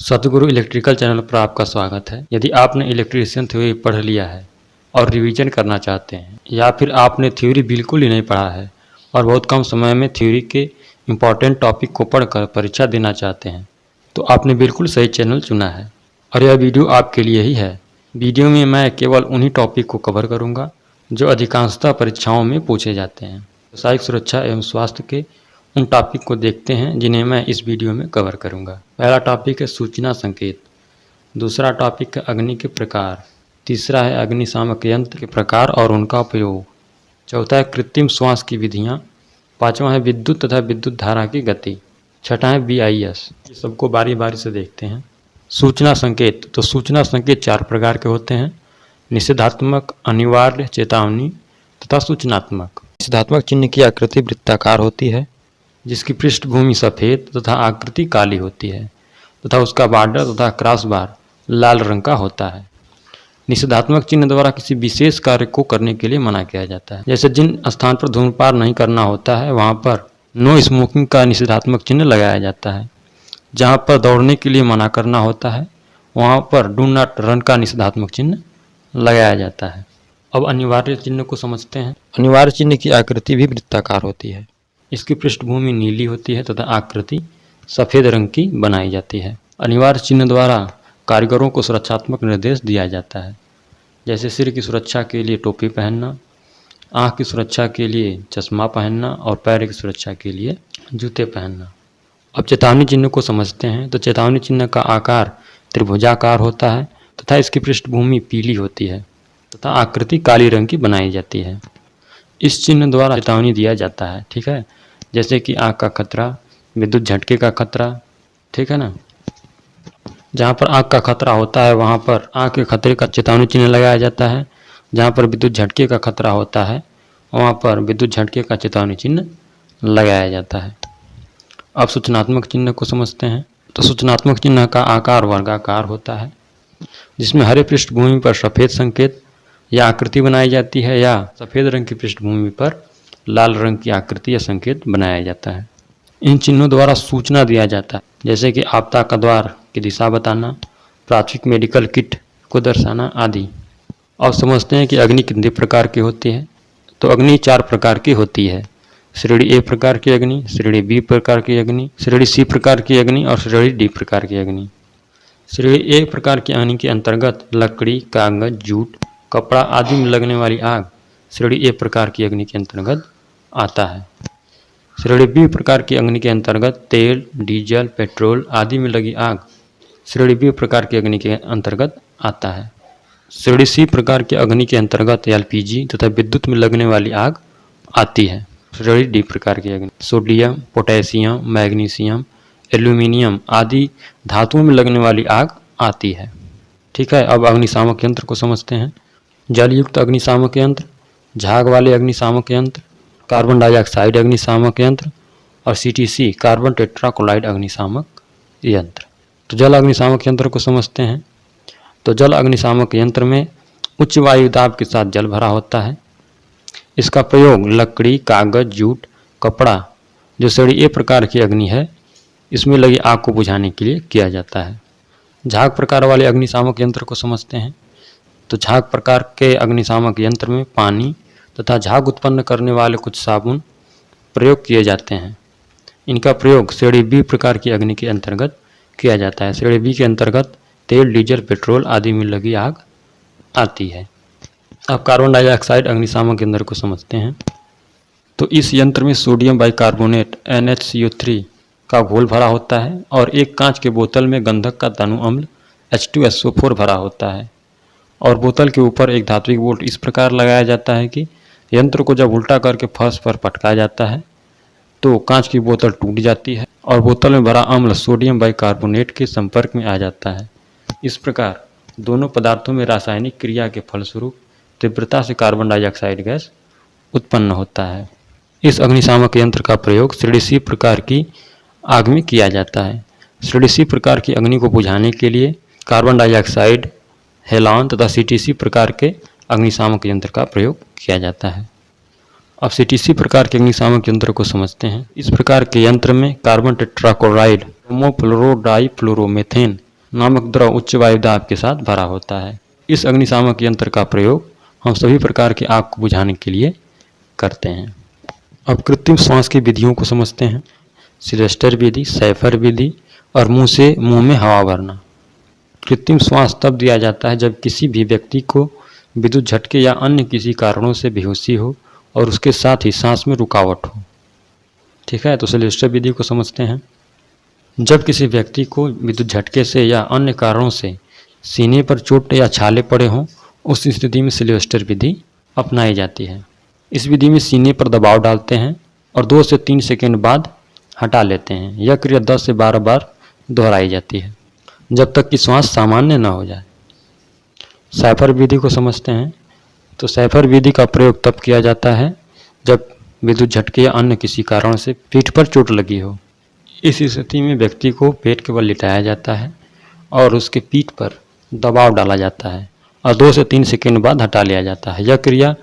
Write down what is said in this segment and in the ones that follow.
सतगुरु electrical channel पर आपका स्वागत है। यदि आपने इलेक्ट्रीशियन थ्योरी पढ़ लिया है और रिवीजन करना चाहते हैं, या फिर आपने थ्योरी बिल्कुल ही नहीं पढ़ा है और बहुत कम समय में थ्योरी के इम्पॉर्टेंट टॉपिक को पढ़कर परीक्षा देना चाहते हैं, तो आपने बिल्कुल सही चैनल चुना है और यह वीडियो आपके लिए ही है। वीडियो में मैं केवल उन्हीं टॉपिक को कवर करूँगा जो अधिकांशतः परीक्षाओं में पूछे जाते हैं। व्यावसायिक सुरक्षा एवं स्वास्थ्य के उन टॉपिक को देखते हैं जिन्हें मैं इस वीडियो में कवर करूंगा। पहला टॉपिक है सूचना संकेत, दूसरा टॉपिक है अग्नि के प्रकार, तीसरा है अग्निशामक यंत्र के प्रकार और उनका उपयोग, चौथा है कृत्रिम श्वास की विधियां, पांचवा है विद्युत तथा विद्युत धारा की गति, छठा है BIS। ये सबको बारी बारी से देखते हैं। सूचना संकेत, तो सूचना संकेत चार प्रकार के होते हैं: निषेधात्मक, अनिवार्य, चेतावनी तथा सूचनात्मक। निषेधात्मक चिन्ह की आकृति वृत्ताकार होती है जिसकी पृष्ठभूमि सफ़ेद तथा आकृति काली होती है तथा उसका बॉर्डर तथा क्रॉस बार लाल रंग का होता है। निषेधात्मक चिन्ह द्वारा किसी विशेष कार्य को करने के लिए मना किया जाता है। जैसे जिन स्थान पर धूम्रपान नहीं करना होता है वहाँ पर नो स्मोकिंग का निषेधात्मक चिन्ह लगाया जाता है। जहाँ पर दौड़ने के लिए मना करना होता है वहाँ पर डू नॉट रन का निषेधात्मक चिन्ह लगाया जाता है। अब अनिवार्य चिन्ह को समझते हैं। अनिवार्य चिन्ह की आकृति भी वृत्ताकार होती है। इसकी पृष्ठभूमि नीली होती है तथा आकृति सफ़ेद रंग की बनाई जाती है। अनिवार्य चिन्ह द्वारा कारीगरों को सुरक्षात्मक निर्देश दिया जाता है, जैसे सिर की सुरक्षा के लिए टोपी पहनना, आँख की सुरक्षा के लिए चश्मा पहनना और पैर की सुरक्षा के लिए जूते पहनना। अब चेतावनी चिन्ह को समझते हैं। तो चेतावनी चिन्ह का आकार त्रिभुजाकार होता है तथा इसकी पृष्ठभूमि पीली होती है तथा आकृति काली रंग की बनाई जाती है। इस चिन्ह द्वारा चेतावनी दिया जाता है, ठीक है, जैसे कि आग का खतरा, विद्युत झटके का खतरा, ठीक है ना। जहाँ पर आग का खतरा होता है वहाँ पर आग के खतरे का चेतावनी चिन्ह लगाया जाता है। जहाँ पर विद्युत झटके का खतरा होता है वहाँ पर विद्युत झटके का चेतावनी चिन्ह लगाया जाता है। अब सूचनात्मक चिन्ह को समझते हैं। तो सूचनात्मक चिन्ह का आकार वर्गाकार होता है जिसमें हरे पृष्ठभूमि पर सफ़ेद संकेत या आकृति बनाई जाती है या सफ़ेद रंग की पृष्ठभूमि पर लाल रंग की आकृति या संकेत बनाया जाता है। इन चिन्हों द्वारा सूचना दिया जाता है, जैसे कि आपदा का द्वार की दिशा बताना, प्राथमिक मेडिकल किट को दर्शाना आदि। अब समझते हैं कि अग्नि कितने प्रकार की होती है। तो अग्नि चार प्रकार की होती है: श्रेणी A प्रकार की अग्नि, श्रेणी B प्रकार की अग्नि, श्रेणी C प्रकार की अग्नि और श्रेणी D प्रकार की अग्नि। श्रेणी A प्रकार की अग्नि के अंतर्गत लकड़ी, कागज, जूट, कपड़ा आदि में लगने वाली आग श्रेणी A प्रकार की अग्नि के अंतर्गत आता है। श्रेणी B प्रकार की अग्नि के अंतर्गत तेल, डीजल, पेट्रोल आदि में लगी आग श्रेणी B प्रकार की अग्नि के अंतर्गत आता है। श्रेणी C प्रकार की अग्नि के अंतर्गत LPG तथा विद्युत में लगने वाली आग आती है। श्रेणी D प्रकार की अग्नि सोडियम, पोटेशियम, मैग्नीशियम, एल्यूमिनियम आदि धातुओं में लगने वाली आग आती है, ठीक है। अब अग्निशामक यंत्र को समझते हैं। जलयुक्त अग्निशामक यंत्र, झाग वाले अग्निशामक यंत्र, कार्बन डाइऑक्साइड अग्निशामक यंत्र और CTC कार्बन टेट्राक्लोराइड अग्निशामक यंत्र। तो जल अग्निशामक यंत्र को समझते हैं। तो जल अग्निशामक यंत्र में उच्च वायु दाब के साथ जल भरा होता है। इसका प्रयोग लकड़ी, कागज, जूट, कपड़ा जो श्रेणी A प्रकार की अग्नि है इसमें लगी आग को बुझाने के लिए किया जाता है। झाग प्रकार वाले अग्निशामक यंत्र को समझते हैं। तो झाग प्रकार के अग्निशामक यंत्र में पानी तथा झाग उत्पन्न करने वाले कुछ साबुन प्रयोग किए जाते हैं। इनका प्रयोग श्रेणी B प्रकार की अग्नि के अंतर्गत किया जाता है। श्रेणी B के अंतर्गत तेल, डीजल, पेट्रोल आदि में लगी आग आती है। अब कार्बन डाइऑक्साइड अग्निशामक यंत्र को समझते हैं। तो इस यंत्र में सोडियम बाइकार्बोनेट NHCO3 का घोल भरा होता है और एक कांच के बोतल में गंधक का तनु अम्ल H2SO4 भरा होता है और बोतल के ऊपर एक धात्विक बोल्ट इस प्रकार लगाया जाता है कि यंत्र को जब उल्टा करके फर्श पर पटकाया जाता है तो कांच की बोतल टूट जाती है और बोतल में भरा अम्ल सोडियम बाइकार्बोनेट के संपर्क में आ जाता है। इस प्रकार दोनों पदार्थों में रासायनिक क्रिया के फलस्वरूप तीव्रता से कार्बन डाइऑक्साइड गैस उत्पन्न होता है। इस अग्निशामक यंत्र का प्रयोग श्रेणी C प्रकार की आग में किया जाता है। श्रेणी C प्रकार की अग्नि को बुझाने के लिए कार्बन डाइऑक्साइड, हेलॉन तथा CTC प्रकार के अग्निशामक यंत्र का प्रयोग किया जाता है। अब CTC प्रकार के अग्निशामक यंत्र को समझते हैं। इस प्रकार के यंत्र में कार्बन टेट्राक्लोराइड, ब्रोमोफ्लोरोडाइफ्लोरोमेथेन नामक द्रव उच्च वायु दाब के साथ भरा होता है। इस अग्निशामक यंत्र का प्रयोग हम सभी प्रकार की आग को बुझाने के लिए करते हैं। अब कृत्रिम श्वास की विधियों को समझते हैं। सिलेस्टर विधि, सैफर विधि और मुंह से मुंह में हवा भरना। कृत्रिम श्वास तब दिया जाता है जब किसी भी व्यक्ति को विद्युत झटके या अन्य किसी कारणों से बेहोशी हो और उसके साथ ही सांस में रुकावट हो। ठीक है, तो सिलेस्टर विधि को समझते हैं। जब किसी व्यक्ति को विद्युत झटके से या अन्य कारणों से सीने पर चोट या छाले पड़े हों, उस स्थिति में सिलेस्टर विधि अपनाई जाती है। इस विधि में सीने पर दबाव डालते हैं और 2 से 3 सेकंड बाद हटा लेते हैं। यह क्रिया 10 से 12 बार दोहराई जाती है जब तक कि श्वास सामान्य न हो जाए। सैफर विधि को समझते हैं। तो सैफर विधि का प्रयोग तब किया जाता है जब विद्युत झटके या अन्य किसी कारण से पीठ पर चोट लगी हो। इस स्थिति में व्यक्ति को पेट के बल लिटाया जाता है और उसके पीठ पर दबाव डाला जाता है और 2 से 3 सेकंड बाद हटा लिया जाता है। यह क्रिया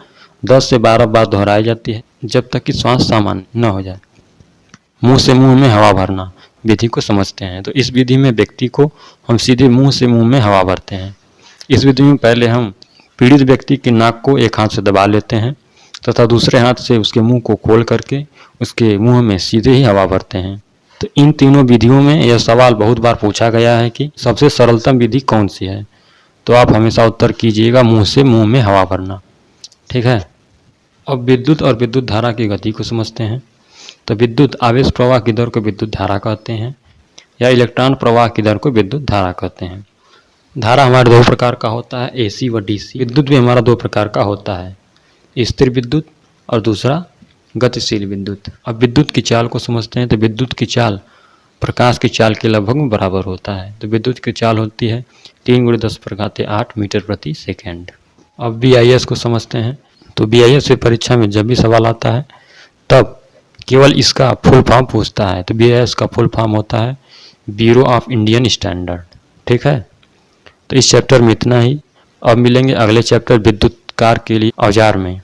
10 से 12 बार दोहराई जाती है जब तक कि श्वास सामान्य न हो जाए। मुंह से मुंह में हवा भरना विधि को समझते हैं। तो इस विधि में व्यक्ति को हम सीधे मुंह से मुंह में हवा भरते हैं। इस विधि में पहले हम पीड़ित व्यक्ति के नाक को एक हाथ से दबा लेते हैं तथा दूसरे हाथ से उसके मुंह को खोल करके उसके मुंह में सीधे ही हवा भरते हैं। तो इन तीनों विधियों में यह सवाल बहुत बार पूछा गया है कि सबसे सरलतम विधि कौन सी है। तो आप हमेशा उत्तर कीजिएगा मुंह से मुंह में हवा भरना। ठीक है। अब विद्युत और विद्युत धारा की गति को समझते हैं। तो विद्युत आवेश प्रवाह की दर को विद्युत धारा कहते हैं या इलेक्ट्रॉन प्रवाह की दर को विद्युत धारा कहते हैं। धारा हमारे 2 प्रकार का होता है, एसी व डीसी। विद्युत भी हमारा 2 प्रकार का होता है, स्थिर विद्युत और दूसरा गतिशील विद्युत। अब विद्युत की चाल को समझते हैं। तो विद्युत की चाल प्रकाश की चाल के लगभग बराबर होता है। तो विद्युत की चाल होती है 3 × 10⁸ मीटर प्रति सेकेंड। अब BIS को समझते हैं। तो BIS से परीक्षा में जब भी सवाल आता है तब केवल इसका फुल फॉर्म पूछता है। तो BIS का फुल फॉर्म होता है ब्यूरो ऑफ इंडियन स्टैंडर्ड। ठीक है। तो इस चैप्टर में इतना ही। अब मिलेंगे अगले चैप्टर विद्युत कार के लिए औजार में।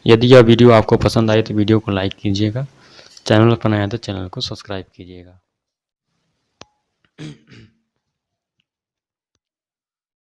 यदि यह वीडियो आपको पसंद आए तो वीडियो को लाइक कीजिएगा, चैनल पर नया है तो चैनल को सब्सक्राइब कीजिएगा।